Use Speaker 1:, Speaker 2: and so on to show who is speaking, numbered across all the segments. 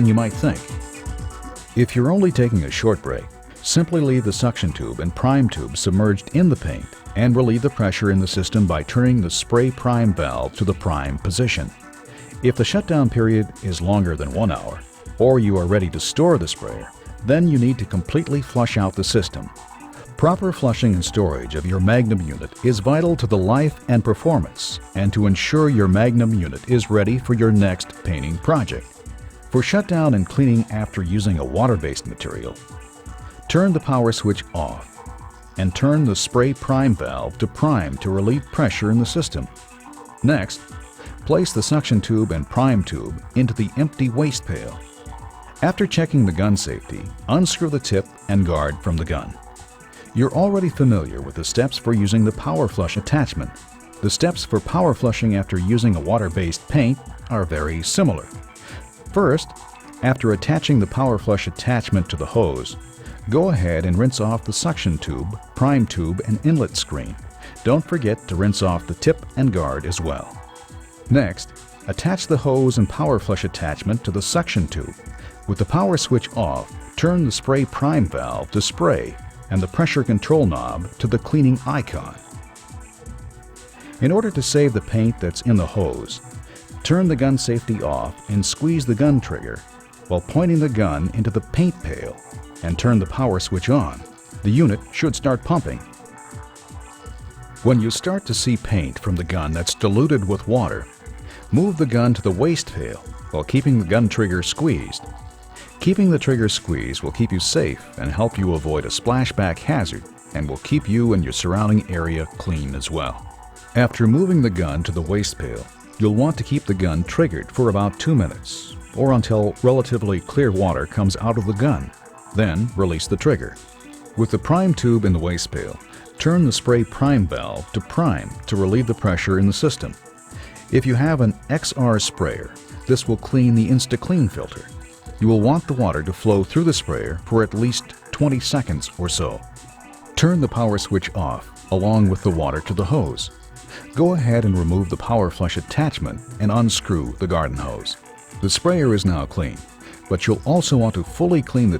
Speaker 1: than you might think. If you're only taking a short break, simply leave the suction tube and prime tube submerged in the paint and relieve the pressure in the system by turning the spray prime valve to the prime position. If the shutdown period is longer than 1 hour, or you are ready to store the sprayer, then you need to completely flush out the system. Proper flushing and storage of your Magnum unit is vital to the life and performance and to ensure your Magnum unit is ready for your next painting project. For shutdown and cleaning after using a water-based material, turn the power switch off and turn the spray prime valve to prime to relieve pressure in the system. Next, place the suction tube and prime tube into the empty waste pail. After checking the gun safety, unscrew the tip and guard from the gun. You're already familiar with the steps for using the power flush attachment. The steps for power flushing after using a water-based paint are very similar. First, after attaching the power flush attachment to the hose, go ahead and rinse off the suction tube, prime tube, and inlet screen. Don't forget to rinse off the tip and guard as well. Next, attach the hose and power flush attachment to the suction tube. With the power switch off, turn the spray prime valve to spray and the pressure control knob to the cleaning icon. In order to save the paint that's in the hose, turn the gun safety off and squeeze the gun trigger while pointing the gun into the paint pail and turn the power switch on. The unit should start pumping. When you start to see paint from the gun that's diluted with water, move the gun to the waste pail while keeping the gun trigger squeezed. Keeping the trigger squeezed will keep you safe and help you avoid a splashback hazard and will keep you and your surrounding area clean as well. After moving the gun to the waste pail, you'll want to keep the gun triggered for about 2 minutes or until relatively clear water comes out of the gun. Then release the trigger. With the prime tube in the waste pail, turn the spray prime valve to prime to relieve the pressure in the system. If you have an XR sprayer, this will clean the InstaClean filter. You will want the water to flow through the sprayer for at least 20 seconds or so. Turn the power switch off along with the water to the hose. Go ahead and remove the power flush attachment and unscrew the garden hose. The sprayer is now clean, but you'll also want to fully clean the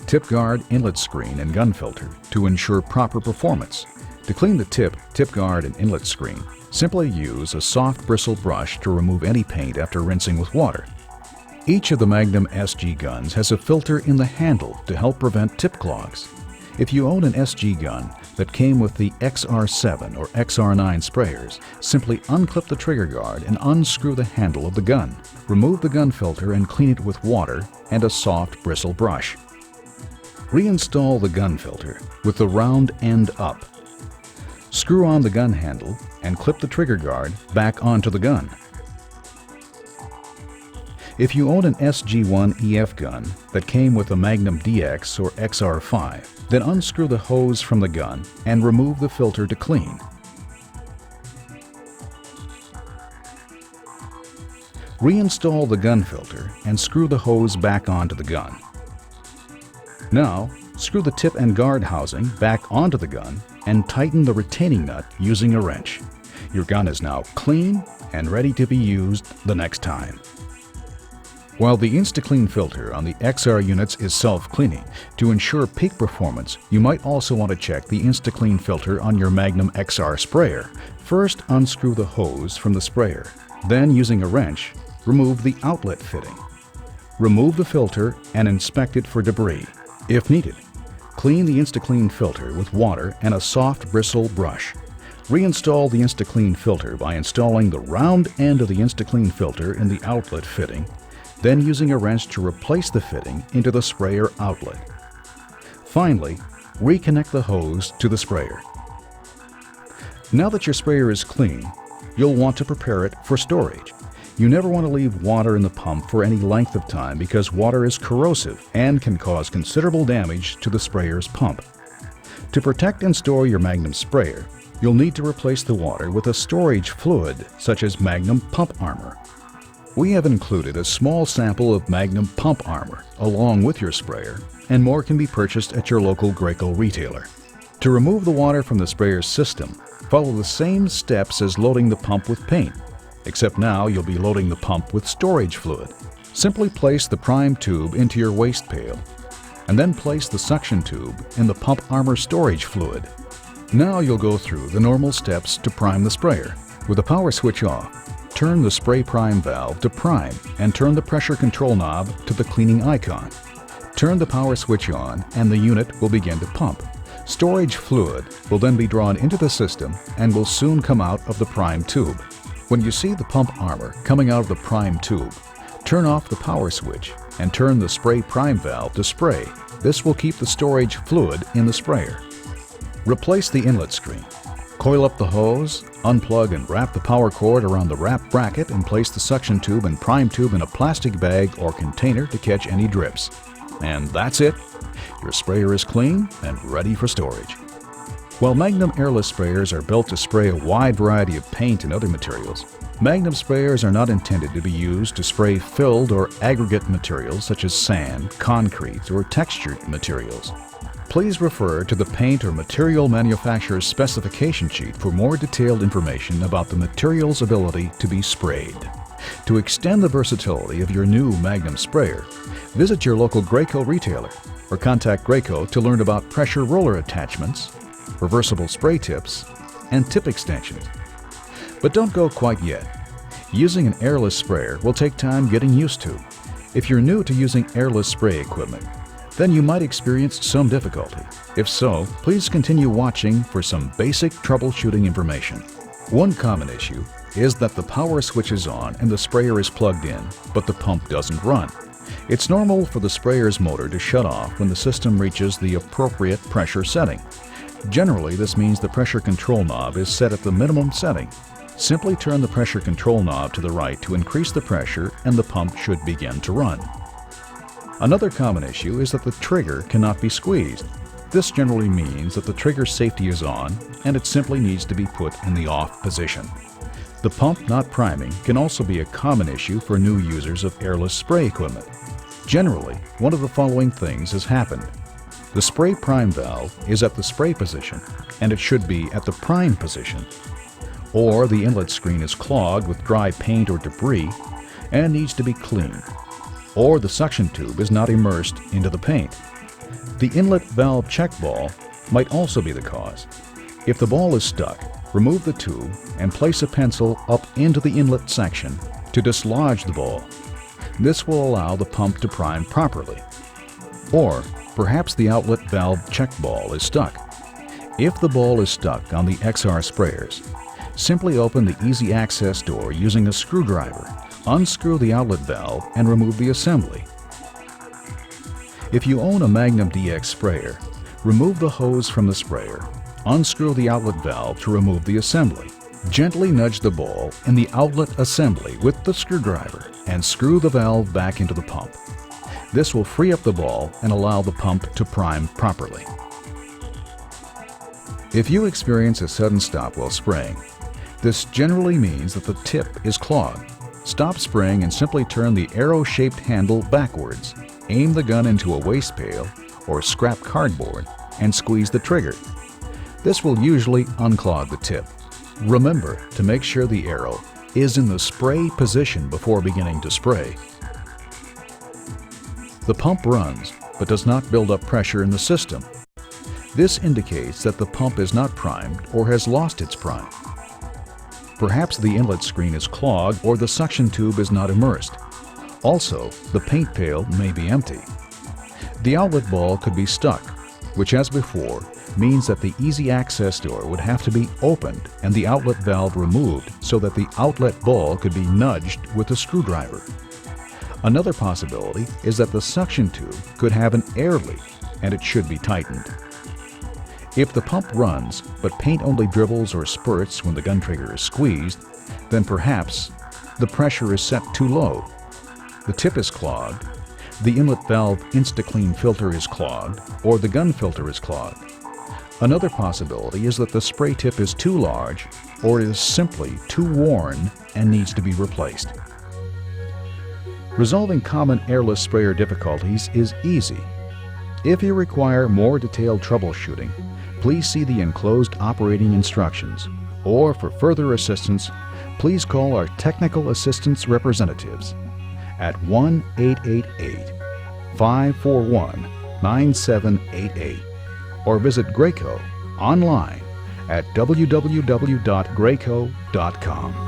Speaker 1: tip guard, inlet screen, and gun filter to ensure proper performance. To clean the tip guard, and inlet screen, simply use a soft bristle brush to remove any paint after rinsing with water. Each of the Magnum SG guns has a filter in the handle to help prevent tip clogs. If you own an SG gun that came with the XR7 or XR9 sprayers, simply unclip the trigger guard and unscrew the handle of the gun. Remove the gun filter and clean it with water and a soft bristle brush. Reinstall the gun filter with the round end up. Screw on the gun handle and clip the trigger guard back onto the gun. If you own an SG1 EF gun that came with a Magnum DX or XR5, then unscrew the hose from the gun and remove the filter to clean. Reinstall the gun filter and screw the hose back onto the gun. Now, screw the tip and guard housing back onto the gun and tighten the retaining nut using a wrench. Your gun is now clean and ready to be used the next time. While the InstaClean filter on the XR units is self-cleaning, to ensure peak performance, you might also want to check the InstaClean filter on your Magnum XR sprayer. First, unscrew the hose from the sprayer. Then, using a wrench, remove the outlet fitting. Remove the filter and inspect it for debris. If needed, clean the InstaClean filter with water and a soft bristle brush. Reinstall the InstaClean filter by installing the round end of the InstaClean filter in the outlet fitting, then using a wrench to replace the fitting into the sprayer outlet. Finally, reconnect the hose to the sprayer. Now that your sprayer is clean, you'll want to prepare it for storage. You never want to leave water in the pump for any length of time because water is corrosive and can cause considerable damage to the sprayer's pump. To protect and store your Magnum sprayer, you'll need to replace the water with a storage fluid such as Magnum Pump Armor. We have included a small sample of Magnum Pump Armor along with your sprayer, and more can be purchased at your local Graco retailer. To remove the water from the sprayer's system, follow the same steps as loading the pump with paint, except now you'll be loading the pump with storage fluid. Simply place the prime tube into your waste pail, and then place the suction tube in the pump armor storage fluid. Now you'll go through the normal steps to prime the sprayer. With the power switch off, turn the spray prime valve to prime and turn the pressure control knob to the cleaning icon. Turn the power switch on and the unit will begin to pump. Storage fluid will then be drawn into the system and will soon come out of the prime tube. When you see the pump armor coming out of the prime tube, turn off the power switch and turn the spray prime valve to spray. This will keep the storage fluid in the sprayer. Replace the inlet screen. Coil up the hose, unplug and wrap the power cord around the wrap bracket and place the suction tube and prime tube in a plastic bag or container to catch any drips. And that's it. Your sprayer is clean and ready for storage. While Magnum Airless sprayers are built to spray a wide variety of paint and other materials, Magnum sprayers are not intended to be used to spray filled or aggregate materials such as sand, concrete, or textured materials. Please refer to the paint or material manufacturer's specification sheet for more detailed information about the material's ability to be sprayed. To extend the versatility of your new Magnum sprayer, visit your local Graco retailer or contact Graco to learn about pressure roller attachments, reversible spray tips, and tip extensions. But don't go quite yet. Using an airless sprayer will take time getting used to. If you're new to using airless spray equipment, then you might experience some difficulty. If so, please continue watching for some basic troubleshooting information. One common issue is that the power switch is on and the sprayer is plugged in, but the pump doesn't run. It's normal for the sprayer's motor to shut off when the system reaches the appropriate pressure setting. Generally, this means the pressure control knob is set at the minimum setting. Simply turn the pressure control knob to the right to increase the pressure and the pump should begin to run. Another common issue is that the trigger cannot be squeezed. This generally means that the trigger safety is on and it simply needs to be put in the off position. The pump not priming can also be a common issue for new users of airless spray equipment. Generally, one of the following things has happened. The spray prime valve is at the spray position and it should be at the prime position. Or the inlet screen is clogged with dry paint or debris and needs to be cleaned. Or the suction tube is not immersed into the paint. The inlet valve check ball might also be the cause. If the ball is stuck, remove the tube and place a pencil up into the inlet section to dislodge the ball. This will allow the pump to prime properly. Or perhaps the outlet valve check ball is stuck. If the ball is stuck on the XR sprayers, simply open the easy access door using a screwdriver. Unscrew the outlet valve and remove the assembly. If you own a Magnum DX sprayer, remove the hose from the sprayer. Unscrew the outlet valve to remove the assembly. Gently nudge the ball in the outlet assembly with the screwdriver and screw the valve back into the pump. This will free up the ball and allow the pump to prime properly. If you experience a sudden stop while spraying, this generally means that the tip is clogged. Stop spraying and simply turn the arrow-shaped handle backwards. Aim the gun into a waste pail or scrap cardboard and squeeze the trigger. This will usually unclog the tip. Remember to make sure the arrow is in the spray position before beginning to spray. The pump runs but does not build up pressure in the system. This indicates that the pump is not primed or has lost its prime. Perhaps the inlet screen is clogged or the suction tube is not immersed. Also, the paint pail may be empty. The outlet ball could be stuck, which as before means that the easy access door would have to be opened and the outlet valve removed so that the outlet ball could be nudged with a screwdriver. Another possibility is that the suction tube could have an air leak and it should be tightened. If the pump runs, but paint only dribbles or spurts when the gun trigger is squeezed, then perhaps the pressure is set too low. The tip is clogged, the inlet valve insta filter is clogged, or the gun filter is clogged. Another possibility is that the spray tip is too large or is simply too worn and needs to be replaced. Resolving common airless sprayer difficulties is easy. If you require more detailed troubleshooting, please see the enclosed operating instructions, or for further assistance, please call our technical assistance representatives. at 1-888-541-9788 or visit Graco online at www.graco.com.